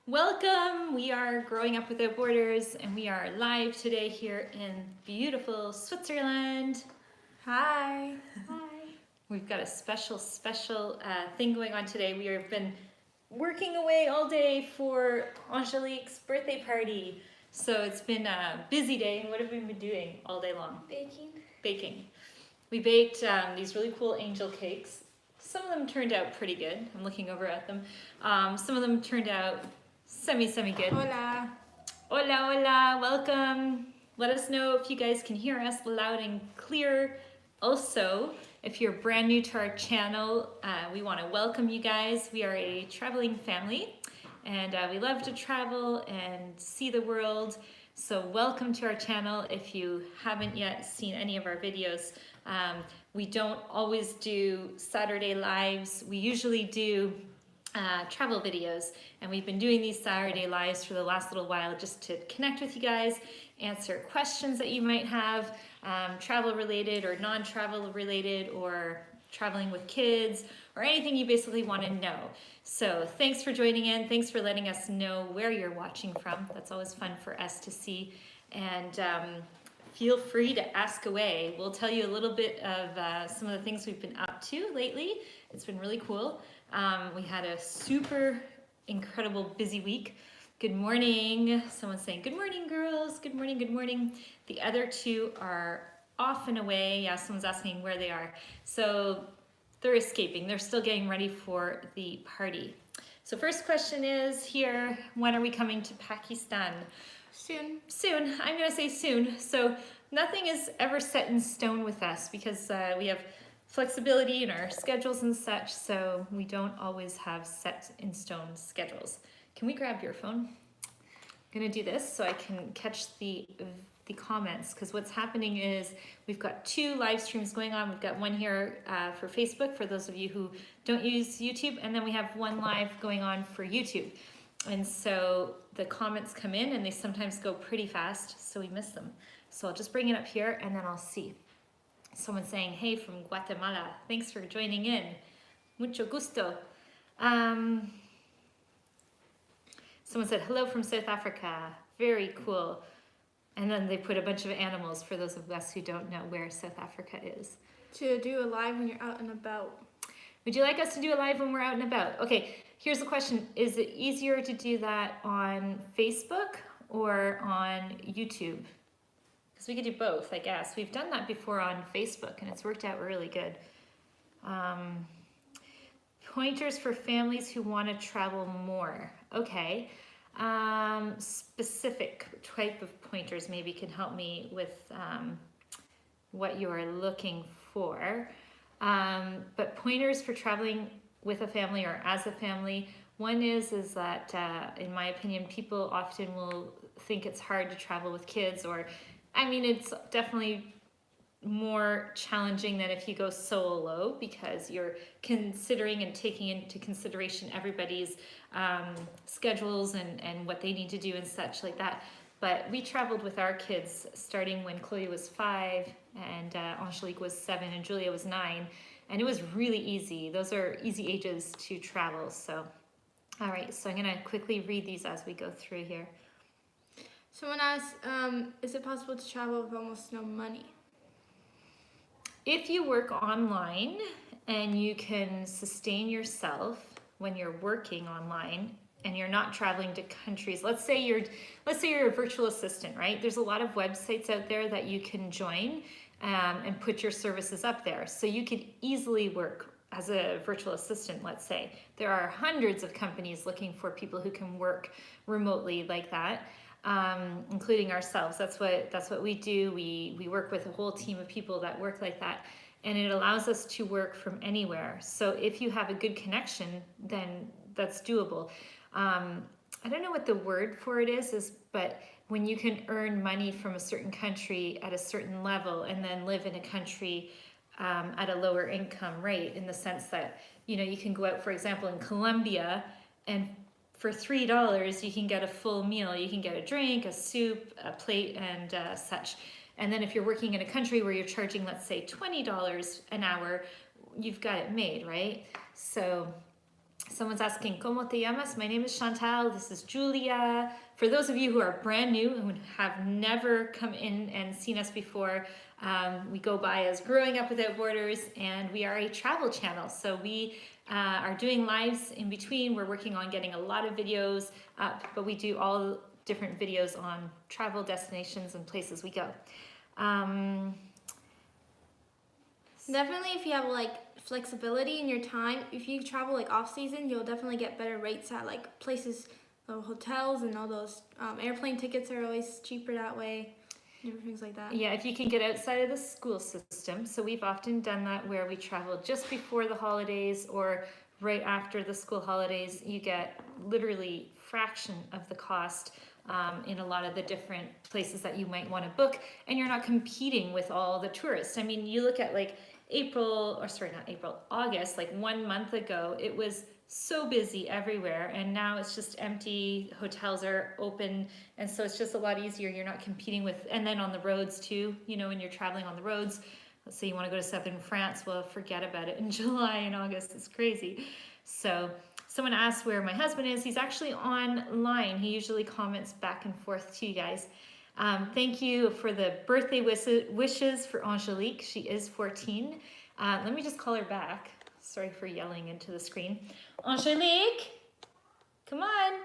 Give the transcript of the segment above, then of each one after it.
Welcome! We are Growing Up Without Borders and we are live today here in beautiful Switzerland. Hi. We've got a special thing going on today. We have been working away all day for Angelique's birthday party. So it's been a busy day. And what have we been doing all day long? Baking. We baked these really cool angel cakes. Some of them turned out pretty good. I'm looking over at them. Some of them turned out semi good. Hola. Hola, welcome. Let us know if you guys can hear us loud and clear. Also, if you're brand new to our channel, we want to welcome you guys. We are a traveling family and we love to travel and see the world. So welcome to our channel. If you haven't yet seen any of our videos, we don't always do Saturday lives. We usually do travel videos, and we've been doing these Saturday lives for the last little while just to connect with you guys, answer questions that you might have, travel related or non-travel related, or traveling with kids, or anything you basically want to know. So thanks for joining in. Thanks for letting us know where you're watching from. That's always fun for us to see. And feel free to ask away. We'll tell you a little bit of some of the things we've been up to lately. It's been really cool. We had a super incredible busy week. Good morning. Someone's saying, good morning, girls. Good morning, good morning. The other two are off and away. Yeah, someone's asking where they are. So they're escaping. They're still getting ready for the party. So first question is here, when are we coming to Pakistan? Soon. I'm going to say soon. So nothing is ever set in stone with us because we have flexibility in our schedules and such, so we don't always have set in stone schedules. Can we grab your phone? I'm going to do this so I can catch the comments, because what's happening is we've got two live streams going on. We've got one here for Facebook for those of you who don't use YouTube, and then we have one live going on for YouTube. And so the comments come in and they sometimes go pretty fast, so we miss them. So I'll just bring it up here and then I'll see. Someone's saying, hey, from Guatemala. Thanks for joining in. Mucho gusto. Someone said, hello from South Africa. Very cool. And then they put a bunch of animals for those of us who don't know where South Africa is. To do a live when you're out and about. Would you like us to do a live when we're out and about? Okay, here's the question. Is it easier to do that on Facebook or on YouTube? Because we could do both, I guess. We've done that before on Facebook and it's worked out really good. Pointers for families who want to travel more. Okay. Specific type of pointers maybe can help me with what you are looking for. But pointers for traveling with a family or as a family, one is that in my opinion, people often will think it's hard to travel with kids, or I mean, it's definitely more challenging than if you go solo, because you're considering and taking into consideration everybody's schedules and what they need to do and such like that. But we traveled with our kids starting when Chloe was 5 and Angelique was 7 and Julia was 9. And it was really easy. Those are easy ages to travel. So, all right, so I'm gonna quickly read these as we go through here. Someone asked, is it possible to travel with almost no money? If you work online and you can sustain yourself when you're working online and you're not traveling to countries, let's say you're a virtual assistant, right? There's a lot of websites out there that you can join and put your services up there. So you could easily work as a virtual assistant, let's say. There are hundreds of companies looking for people who can work remotely like that. Including ourselves. That's what we do. We work with a whole team of people that work like that, and it allows us to work from anywhere. So if you have a good connection, then that's doable. I don't know what the word for it is, but when you can earn money from a certain country at a certain level and then live in a country at a lower income rate, in the sense that, you know, you can go out, for example, in Colombia, and for $3, you can get a full meal. You can get a drink, a soup, a plate, and such. And then if you're working in a country where you're charging, let's say, $20 an hour, you've got it made, right? So Someone's asking, ¿Cómo te llamas? My name is Chantal. This is Julia. For those of you who are brand new and have never come in and seen us before, we go by as Growing Up Without Borders, and we are a travel channel. So we are doing lives in between. We're working on getting a lot of videos up, but we do all different videos on travel destinations and places we go. Definitely, if you have like flexibility in your time, if you travel like off season, you'll definitely get better rates at like places, hotels and all those. Airplane tickets are always cheaper that way, different things like that. Yeah, if you can get outside of the school system. So we've often done that where we travel just before the holidays or right after the school holidays. You get literally fraction of the cost in a lot of the different places that you might want to book, and you're not competing with all the tourists. I mean, you look at like August, like 1 month ago, it was so busy everywhere, and now it's just empty. Hotels are open, and so it's just a lot easier. You're not competing with, and then on the roads too, you know, when you're traveling on the roads, let's say you want to go to southern France, well, forget about it in July and August. It's crazy. So someone asked where my husband is. He's actually online. He usually comments back and forth to you guys. Thank you for the birthday wishes for Angelique. She is 14. Let me just call her back. Sorry for yelling into the screen. Angelique, come on.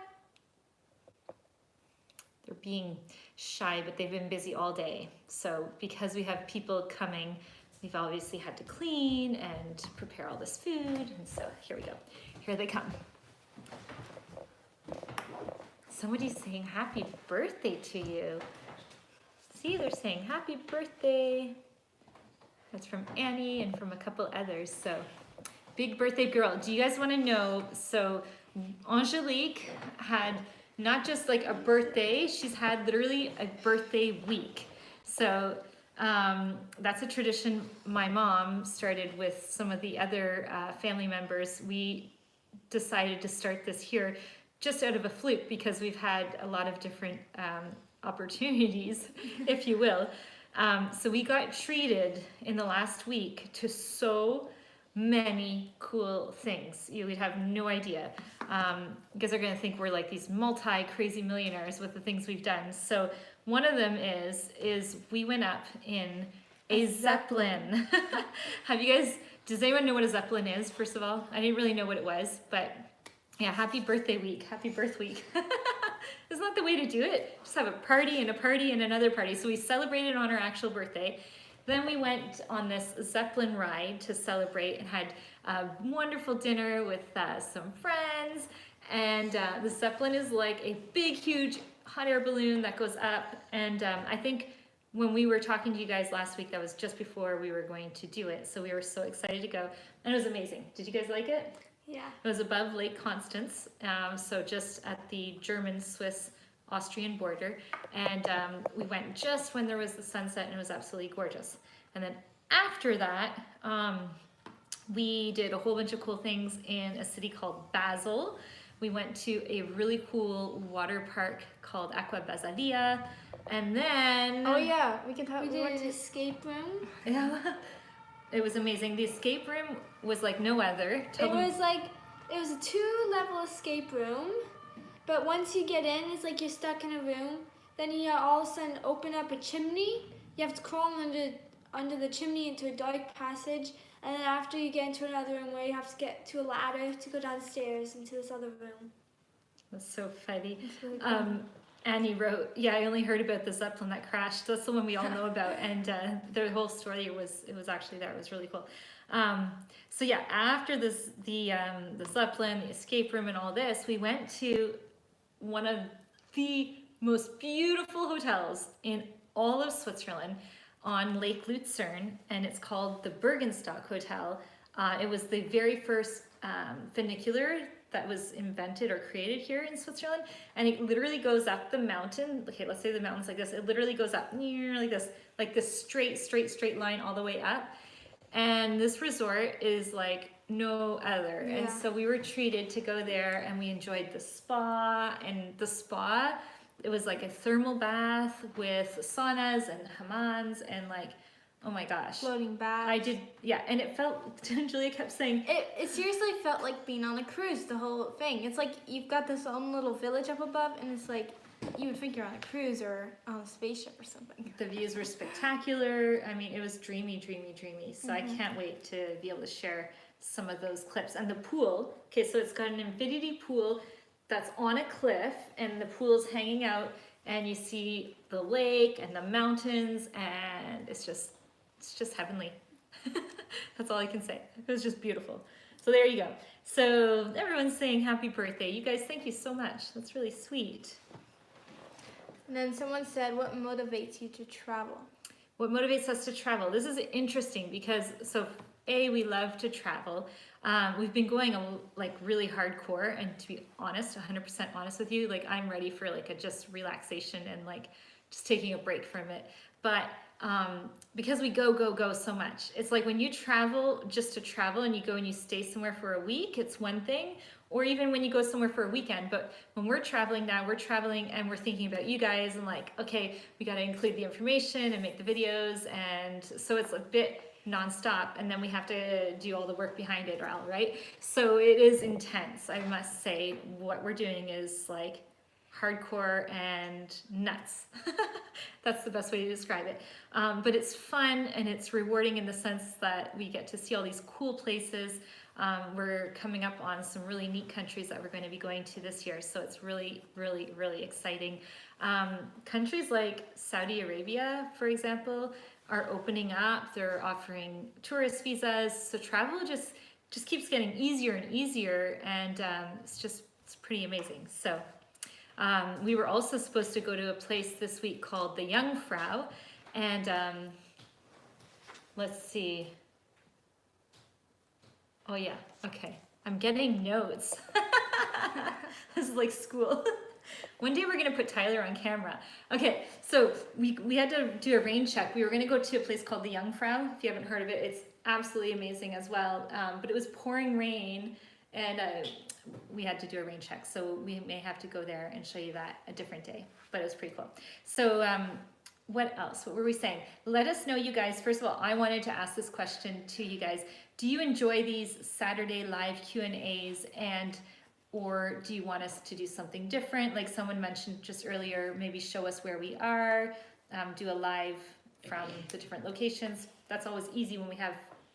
They're being shy, but they've been busy all day. So because we have people coming, we've obviously had to clean and prepare all this food. And so here we go. Here they come. Somebody's saying happy birthday to you. See, they're saying happy birthday. That's from Annie and from a couple others. So big birthday girl. Do you guys want to know? So Angelique had not just like a birthday, she's had literally a birthday week. So that's a tradition my mom started with some of the other family members. We decided to start this here just out of a fluke because we've had a lot of different opportunities, if you will. So we got treated in the last week to so many cool things. You would have no idea. You guys are going to think we're like these multi-crazy millionaires with the things we've done. So one of them is we went up in a Zeppelin. Have you guys, does anyone know what a Zeppelin is, first of all? I didn't really know what it was, but yeah, happy birthday week, happy birth week. Isn't that the way to do it? Just have a party and another party. So we celebrated on our actual birthday. Then we went on this Zeppelin ride to celebrate and had a wonderful dinner with some friends. And the Zeppelin is like a big, huge hot air balloon that goes up. And I think when we were talking to you guys last week, that was just before we were going to do it. So we were so excited to go. And it was amazing. Did you guys like it? Yeah. It was above Lake Constance, so just at the German-Swiss-Austrian border. And we went just when there was the sunset, and it was absolutely gorgeous. And then after that, we did a whole bunch of cool things in a city called Basel. We went to a really cool water park called Acqua Basalia. And then... Oh yeah, we did an escape room. Yeah. It was amazing. The escape room was like no other. It was a 2-level escape room, but once you get in, it's like you're stuck in a room. Then you all of a sudden open up a chimney. You have to crawl under the chimney into a dark passage, and then after you get into another room where you have to get to a ladder to go downstairs into this other room. That's so funny. It's really cool. Annie wrote, yeah, I only heard about the Zeppelin that crashed. That's the one we all know about. And the whole story was actually there. It was really cool. So yeah, after the Zeppelin, the escape room and all this, we went to one of the most beautiful hotels in all of Switzerland on Lake Lucerne, and it's called the Bergenstock Hotel. It was the very first funicular that was invented or created here in Switzerland, and it literally goes up the mountain. Okay, let's say the mountain's like this. It literally goes up like this straight line all the way up. And this resort is like no other. Yeah. And so we were treated to go there, and we enjoyed the spa. And the spa, it was like a thermal bath with saunas and hammams, and like, Oh my gosh. floating bags. I did, yeah, and it felt, Julia kept saying, It seriously felt like being on a cruise, the whole thing. It's like you've got this own little village up above, and it's like you would think you're on a cruise or on a spaceship or something. the views were spectacular. I mean, it was dreamy, dreamy, dreamy. So I can't wait to be able to share some of those clips. And the pool, okay, so it's got an infinity pool that's on a cliff, and the pool's hanging out, and you see the lake and the mountains, and it's just heavenly. That's all I can say. It was just beautiful. So there you go. So everyone's saying happy birthday. You guys, thank you so much. That's really sweet. And then someone said, what motivates you to travel? What motivates us to travel? This is interesting because, so A, we love to travel. We've been going like really hardcore, and to be honest, 100% honest with you, like I'm ready for like a just relaxation and like just taking a break from it. But because we go so much, it's like when you travel just to travel and you go and you stay somewhere for a week, it's one thing, or even when you go somewhere for a weekend. But when we're traveling now, we're traveling and we're thinking about you guys and like, okay, we got to include the information and make the videos, and so it's a bit nonstop, and then we have to do all the work behind it, right? So it is intense, I must say. What we're doing is like hardcore and nuts. That's the best way to describe it. But it's fun and it's rewarding in the sense that we get to see all these cool places. We're coming up on some really neat countries that we're going to be going to this year, so it's really, really, really exciting. Countries like Saudi Arabia, for example, are opening up. They're offering tourist visas, so travel just keeps getting easier and easier, and it's pretty amazing. So we were also supposed to go to a place this week called the Jungfrau, and let's see. Oh yeah, okay. I'm getting notes. This is like school. One day we're gonna put Tyler on camera. Okay, so we had to do a rain check. We were gonna go to a place called the Jungfrau. If you haven't heard of it, it's absolutely amazing as well. But it was pouring rain, and we had to do a rain check. So we may have to go there and show you that a different day. But it was pretty cool. So what else? What were we saying? Let us know, you guys. First of all, I wanted to ask this question to you guys. Do you enjoy these Saturday live Q&As, or do you want us to do something different? Like someone mentioned just earlier, maybe show us where we are, do a live from the different locations. That's always easy when we have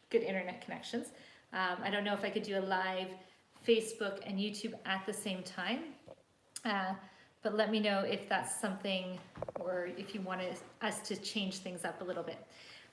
good internet connections. I don't know if I could do a live Facebook and YouTube at the same time, but let me know if that's something, or if you want us to change things up a little bit.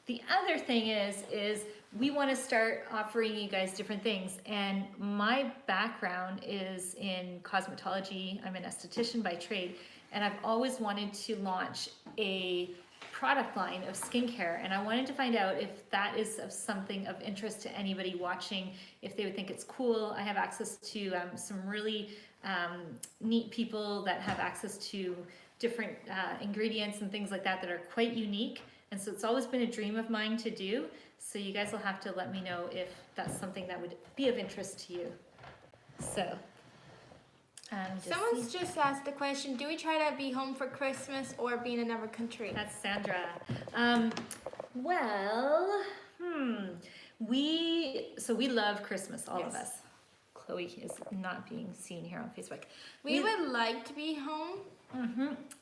The other thing is we want to start offering you guys different things, and my background is in cosmetology. I'm an esthetician by trade, and I've always wanted to launch a product line of skincare, and I wanted to find out if that is of something of interest to anybody watching, if they would think it's cool. I have access to some really neat people that have access to different ingredients and things like that that are quite unique. And so it's always been a dream of mine to do. So you guys will have to let me know if that's something that would be of interest to you. So. Someone's just asked the question, do we try to be home for Christmas or be in another country? That's Sandra. We love Christmas, all of us. Chloe is not being seen here on Facebook. We would like to be home.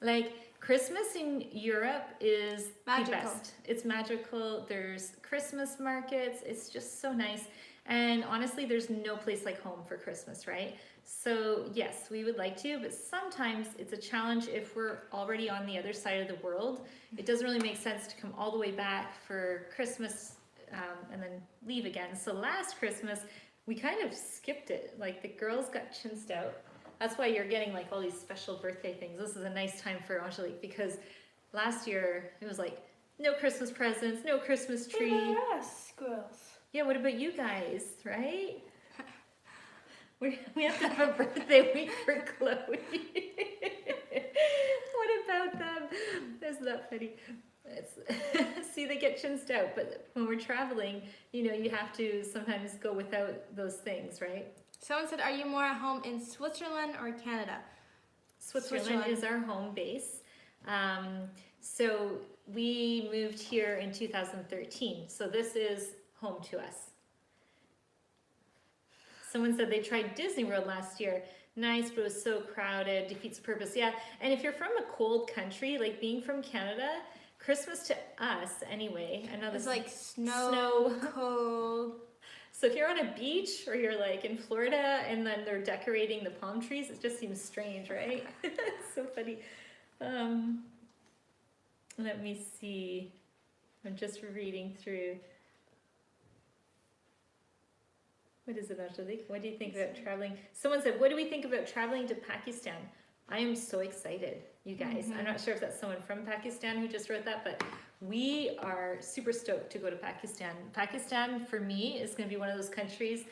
Like Christmas in Europe is magical. The best. It's magical. There's Christmas markets. It's just so nice. And honestly, there's no place like home for Christmas, right? So yes, we would like to, but sometimes it's a challenge if we're already on the other side of the world. It doesn't really make sense to come all the way back for Christmas and then leave again. So last Christmas, we kind of skipped it. Like the girls got chinsed out. That's why you're getting like all these special birthday things. This is a nice time for Angelique, because last year it was like no Christmas presents, no Christmas tree. What about us, squirrels? Yeah, what about you guys, right? We have to have a birthday week for Chloe. What about them? Isn't that funny? See, they get chinsed out, but when we're traveling, you have to sometimes go without those things, right? Someone said, are you more at home in Switzerland or Canada? Switzerland is our home base. So we moved here in 2013, so this is home to us. Someone said they tried Disney World last year. Nice, but it was so crowded, defeats the purpose. Yeah, and if you're from a cold country, like being from Canada, Christmas to us anyway, I know this It's like snow, cold. So if you're on a beach or you're like in Florida and then they're decorating the palm trees, it just seems strange, right? It's so funny. Let me see. I'm just reading through. What is it, Angelique? What do you think about traveling? Someone said, what do we think about traveling to Pakistan? I am so excited, you guys. I'm not sure if that's someone from Pakistan who just wrote that, but we are super stoked to go to Pakistan. Pakistan, for me, is going to be one of those countries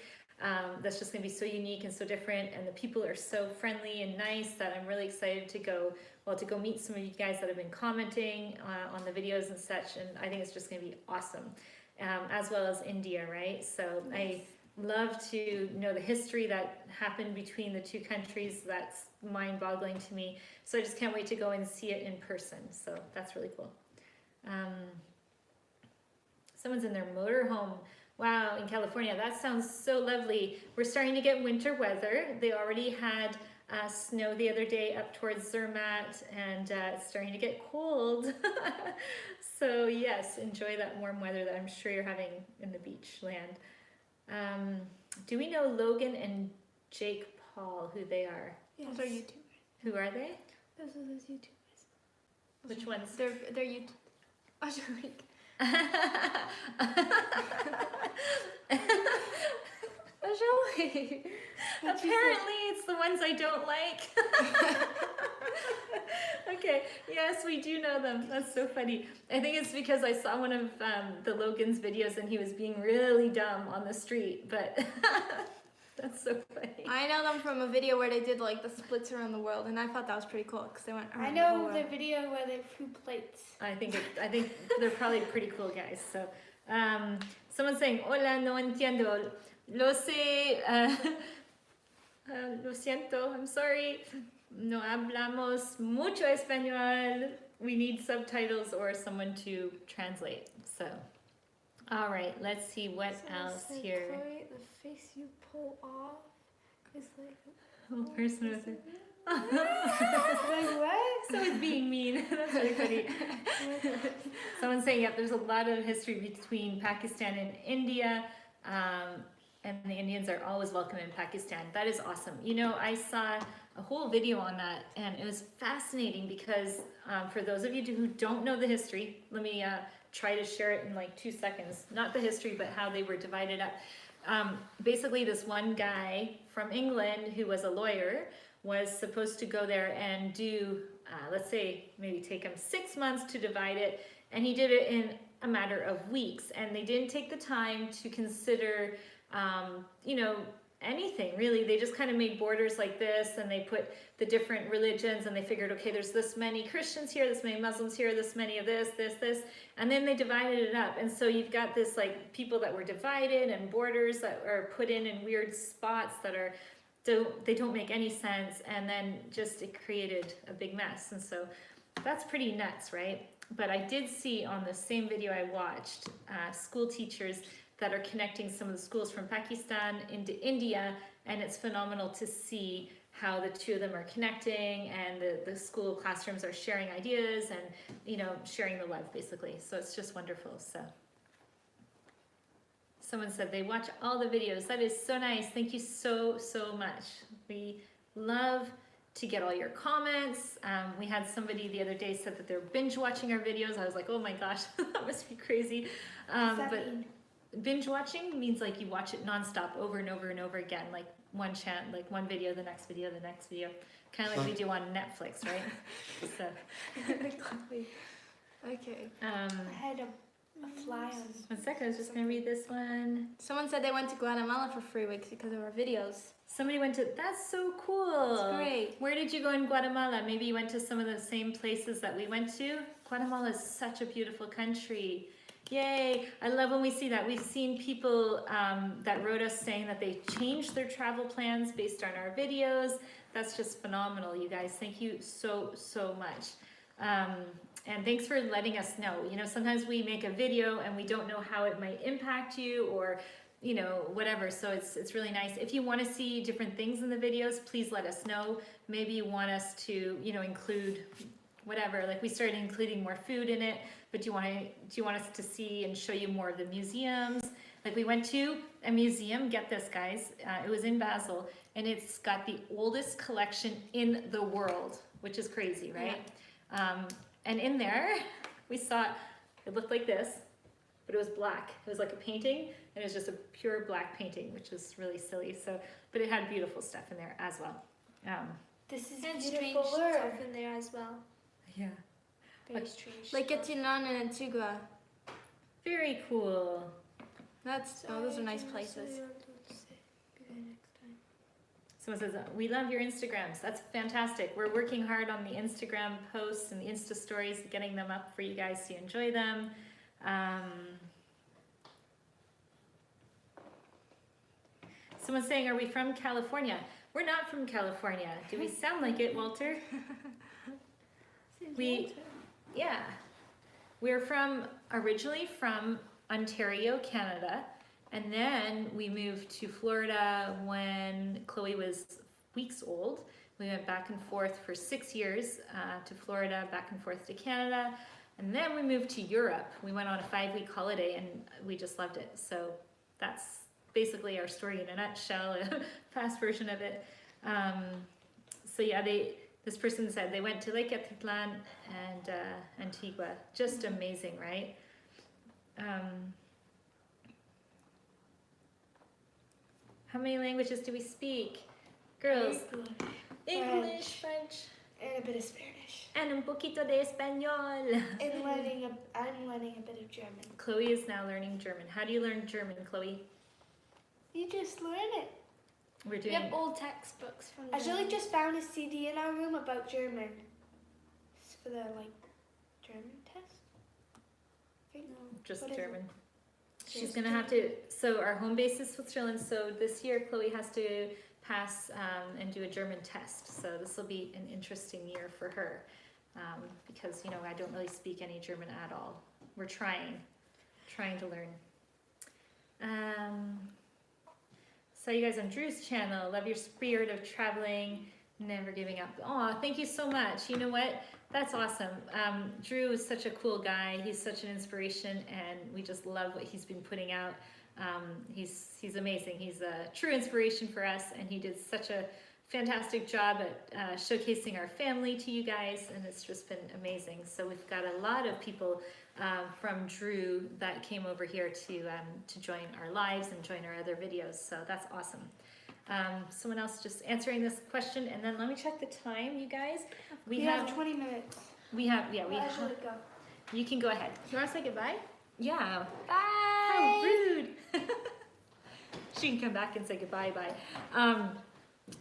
that's just going to be so unique and so different, and the people are so friendly and nice that I'm really excited to go meet some of you guys that have been commenting on the videos and such, and I think it's just going to be awesome, as well as India, right? So yes. I love to know the history that happened between the two countries. That's mind-boggling to me. So I just can't wait to go and see it in person. So that's really cool. Someone's in their motorhome. Wow, in California. That sounds so lovely. We're starting to get winter weather. They already had snow the other day up towards Zermatt, and it's starting to get cold. So yes, enjoy that warm weather that I'm sure you're having in the beach land. Do we know Logan and Jake Paul, who they are? Yes. Those are YouTubers. Who are they? Those are those YouTubers. Which ones? They're YouTube. Angelique. Angelique. Apparently it's the ones I don't like. Okay, yes, we do know them. That's so funny. I think it's because I saw one of the Logan's videos and he was being really dumb on the street, but that's so funny. I know them from a video where they did like the splits around the world, and I thought that was pretty cool because they went around I the know whole the world. video where they flew plates. I think they're probably pretty cool guys. So, someone's saying, "Hola, no entiendo. Lo sé. Lo siento. I'm sorry. No hablamos mucho español. We need subtitles or someone to translate." So, all right. Let's see what else here. Chloe, the face you pull off is like Oh, person with it. like what? So it's being mean. That's really funny. Someone's saying, yep, there's a lot of history between Pakistan and India, and the Indians are always welcome in Pakistan. That is awesome. You know, I saw a whole video on that, and it was fascinating because for those of you who don't know the history, let me try to share it in like 2 seconds. Not the history, but how they were divided up. Basically, this one guy from England who was a lawyer was supposed to go there and do, let's say, maybe take him 6 months to divide it, and he did it in a matter of weeks, and they didn't take the time to consider, you know, anything really. They just kind of made borders like this, and they put the different religions, and they figured, okay, there's this many Christians here, this many Muslims here, this many of this, and then they divided it up. And so you've got this like people that were divided and borders that are put in weird spots that are they don't make any sense, and then just it created a big mess. And so that's pretty nuts, right? But I did see on the same video I watched school teachers that are connecting some of the schools from Pakistan into India, and it's phenomenal to see how the two of them are connecting, and the school classrooms are sharing ideas and, you know, sharing the love basically. So it's just wonderful. So someone said they watch all the videos. That is so nice. Thank you so much. We love to get all your comments. We had somebody the other day said that they're binge watching our videos. I was like, oh my gosh, that must be crazy. But binge watching means like you watch it nonstop over and over and over again, like one video, the next video, the next video, kind of like we do on Netflix, right? So. Okay. I had a fly on. 1 second, I was just gonna read this one. Someone said they went to Guatemala for 3 weeks because of our videos. Somebody went to, that's so cool. That's great. Where did you go in Guatemala? Maybe you went to some of the same places that we went to. Guatemala is such a beautiful country. Yay, I love when we see that. We've seen people that wrote us saying that they changed their travel plans based on our videos. That's just phenomenal, you guys. Thank you so much. And thanks for letting us know. You know, sometimes we make a video and we don't know how it might impact you or, you know, whatever. So it's really nice. If you want to see different things in the videos, please let us know. Maybe you want us to, you know, include whatever. Like we started including more food in it, but do you want us to see and show you more of the museums? Like we went to a museum, get this guys, it was in Basel, and it's got the oldest collection in the world, which is crazy, right? Yeah. And in there, we saw, it looked like this, but it was black. It was like a painting, and it was just a pure black painting, which was really silly. So, but it had beautiful stuff in there as well. This is and beautiful strange stuff in there as well. Yeah. Very strange. Like stuff. Etinan and Antigua. Very cool. Those are nice places. Someone says, we love your Instagrams. That's fantastic. We're working hard on the Instagram posts and the Insta stories, getting them up for you guys to enjoy them. Someone's saying, are we from California? We're not from California. Do we sound like it, Walter? Yeah. We're originally from Ontario, Canada. And then we moved to Florida when Chloe was weeks old. We went back and forth for 6 years to Florida, back and forth to Canada. And then we moved to Europe. We went on a 5-week holiday and we just loved it. So that's basically our story in a nutshell, a fast version of it. So yeah, this person said they went to Lake Etitlán and Antigua. Just amazing, right? How many languages do we speak? Girls, English, French, and a bit of Spanish. and un poquito de español. And I'm learning a bit of German. Chloe is now learning German. How do you learn German, Chloe? You just learn it. We're We doing have old textbooks from Julie just found a CD in our room about German. It's for the German test. just What is German. She's Just gonna have to, so our home base is Switzerland, so this year Chloe has to pass and do a German test. So this will be an interesting year for her because, you know, I don't really speak any German at all. We're trying to learn. Saw you guys on Drew's channel. Love your spirit of traveling, never giving up. Oh, thank you so much. You know what? That's awesome. Drew is such a cool guy. He's such an inspiration, and we just love what he's been putting out. He's amazing. He's a true inspiration for us, and he did such a fantastic job at showcasing our family to you guys, and it's just been amazing. So we've got a lot of people from Drew that came over here to join our lives and join our other videos. So that's awesome. Someone else just answering this question, and then let me check the time, you guys. We have 20 minutes. we have. Go. You can go ahead. You want to say goodbye? Yeah. Bye. How rude. She can come back and say goodbye. Bye.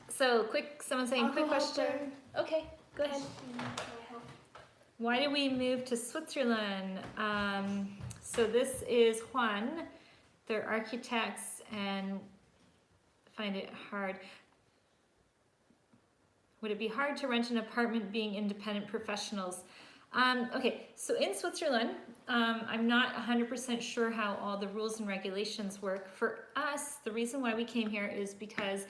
So someone saying I'll quick go help question. her. Okay, go ahead. Why did we move to Switzerland? So this is Juan. They're architects and find it hard. Would it be hard to rent an apartment being independent professionals? Okay, so in Switzerland, I'm not 100% sure how all the rules and regulations work. For us, the reason why we came here is because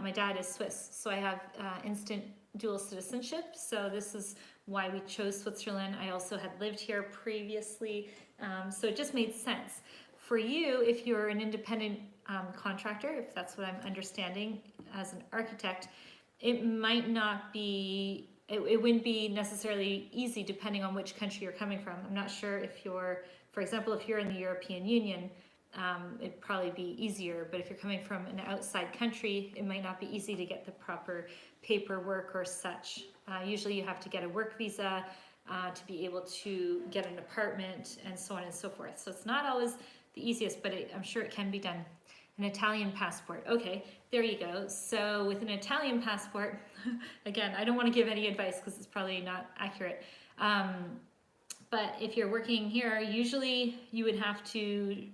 my dad is Swiss, so I have instant dual citizenship. So this is why we chose Switzerland. I also had lived here previously, so it just made sense. For you, if you're an independent contractor, if that's what I'm understanding as an architect, it might not be, it wouldn't be necessarily easy depending on which country you're coming from. I'm not sure if you're, for example, if you're in the European Union, it'd probably be easier, but if you're coming from an outside country, it might not be easy to get the proper paperwork or such. Usually you have to get a work visa to be able to get an apartment and so on and so forth. So it's not always the easiest, but I'm sure it can be done. An Italian passport. Okay, there you go. So with an Italian passport, again, I don't want to give any advice because it's probably not accurate. But if you're working here, usually you would have to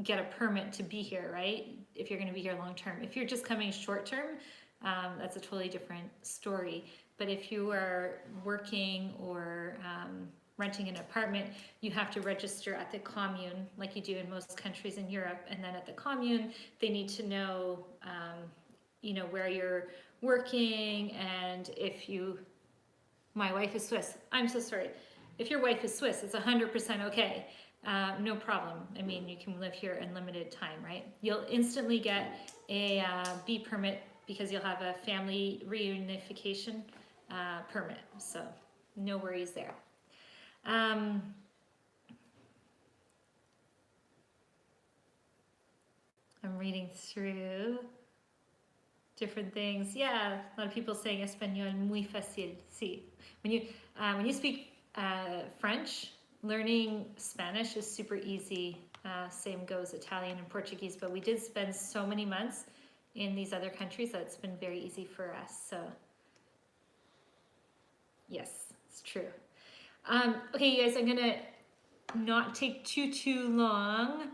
get a permit to be here, right? If you're going to be here long term. If you're just coming short term, that's a totally different story. But if you are working or renting an apartment, you have to register at the commune like you do in most countries in Europe. And then at the commune, they need to know, where you're working. And if my wife is Swiss, I'm so sorry. If your wife is Swiss, it's 100% okay. No problem. I mean, you can live here unlimited time, right? You'll instantly get a B permit because you'll have a family reunification permit. So no worries there. I'm reading through different things. Yeah, a lot of people saying español muy fácil. Sí. When you speak French, learning Spanish is super easy. Same goes Italian and Portuguese, but we did spend so many months in these other countries that it's been very easy for us. So yes, it's true. Okay, you guys, I'm gonna not take too long.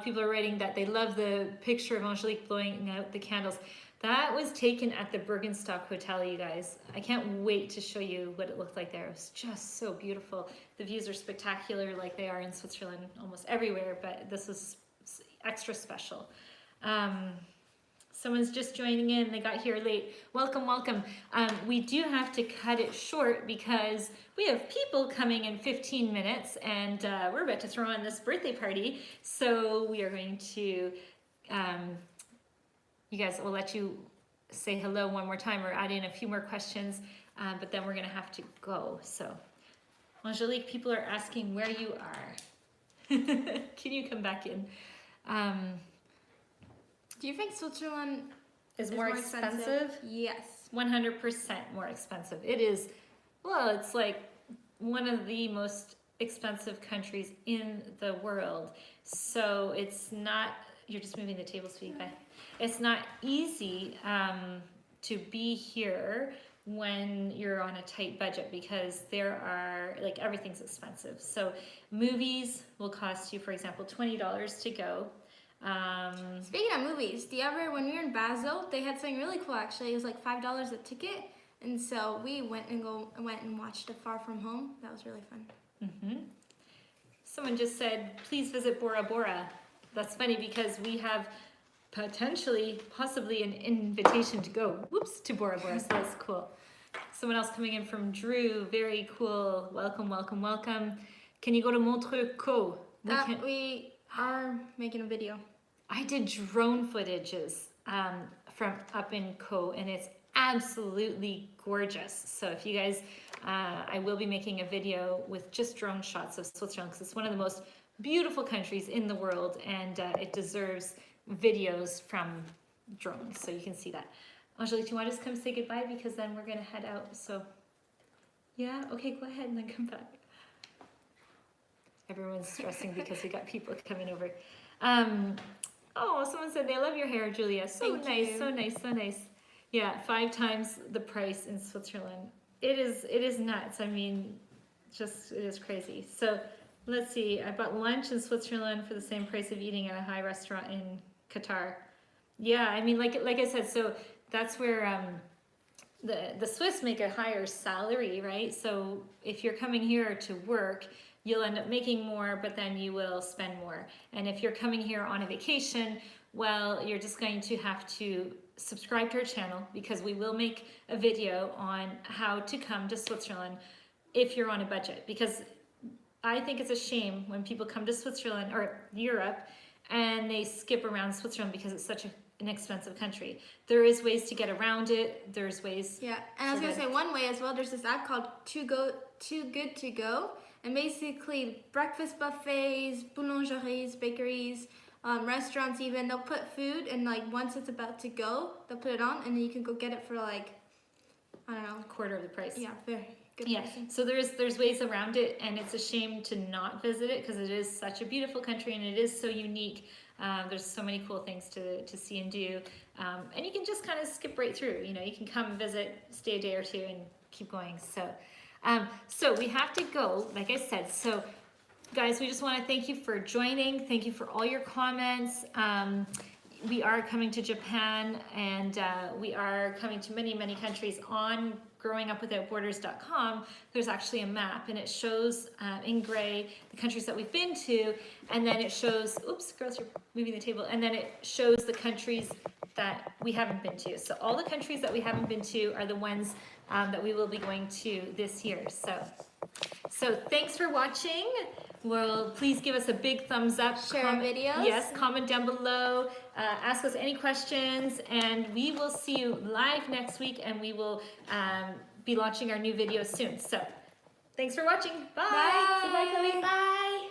People are writing that they love the picture of Angelique blowing out the candles. That was taken at the Bergenstock Hotel, you guys. I can't wait to show you what it looked like there. It was just so beautiful. The views are spectacular like they are in Switzerland almost everywhere, but this was extra special. Someone's just joining in. They got here late. Welcome, welcome. We do have to cut it short because we have people coming in 15 minutes and we're about to throw on this birthday party. So we are going to, you guys, will let you say hello one more time or add in a few more questions, but then we're gonna have to go. So Angelique, people are asking where you are. Can you come back in? Do you think Switzerland is more expensive? Yes. 100% more expensive. It is, well, it's like one of the most expensive countries in the world. So it's not, you're just moving the table, sweetie pie. It's not easy to be here when you're on a tight budget because there are, like, everything's expensive. So movies will cost you, for example, $20 to go. Speaking of movies, do you ever, when we were in Basel, they had something really cool actually. It was like $5 a ticket, and so we went and watched A Far From Home. That was really fun. Mm-hmm. Someone just said, please visit Bora Bora. That's funny because we have possibly an invitation to go, to Bora Bora, so that's cool. Someone else coming in from Drew, very cool. Welcome, welcome, welcome. Can you go to Montreux Co? We are making a video. I did drone footages from up in Co, and it's absolutely gorgeous. So if you guys, I will be making a video with just drone shots of Switzerland because it's one of the most beautiful countries in the world, and it deserves videos from drones, so you can see that. Angelique, do you want to just come say goodbye because then we're gonna head out? So yeah, okay, go ahead and then come back. Everyone's stressing because we got people coming over. Oh, someone said they love your hair, Julia. So nice, so nice, so nice. Yeah, 5 times the price in Switzerland. It is nuts. I mean, just, it is crazy. So let's see, I bought lunch in Switzerland for the same price of eating at a high restaurant in Qatar. Yeah, I mean, like I said, so that's where the Swiss make a higher salary, right? So if you're coming here to work, you'll end up making more, but then you will spend more. And if you're coming here on a vacation, well, you're just going to have to subscribe to our channel because we will make a video on how to come to Switzerland if you're on a budget. Because I think it's a shame when people come to Switzerland or Europe and they skip around Switzerland because it's such an expensive country. There is ways to get around it. There's ways. Yeah, and I was gonna say one way as well. There's this app called Too Good to Go, and basically breakfast buffets, boulangeries, bakeries, restaurants even, they'll put food and like once it's about to go, they'll put it on and then you can go get it for like, I don't know, a quarter of the price. Yeah, very good. Yeah, so there's ways around it, and it's a shame to not visit it because it is such a beautiful country and it is so unique. There's so many cool things to see and do, and you can just kind of skip right through. You know, you can come visit, stay a day or two, and keep going. So we have to go, like I said. So guys, we just want to thank you for joining. Thank you for all your comments. we are coming to Japan, and we are coming to many, many countries. On growingupwithoutborders.com, there's actually a map, and it shows in gray the countries that we've been to, and then it shows, oops, girls, you're moving the table, and then it shows the countries that we haven't been to. So all the countries that we haven't been to are the ones that we will be going to this year. So thanks for watching. Well, please give us a big thumbs up. Share our videos. Yes, comment down below. Ask us any questions, and we will see you live next week, and we will be launching our new videos soon. So thanks for watching. Bye. Bye. Say bye, Chloe. Bye.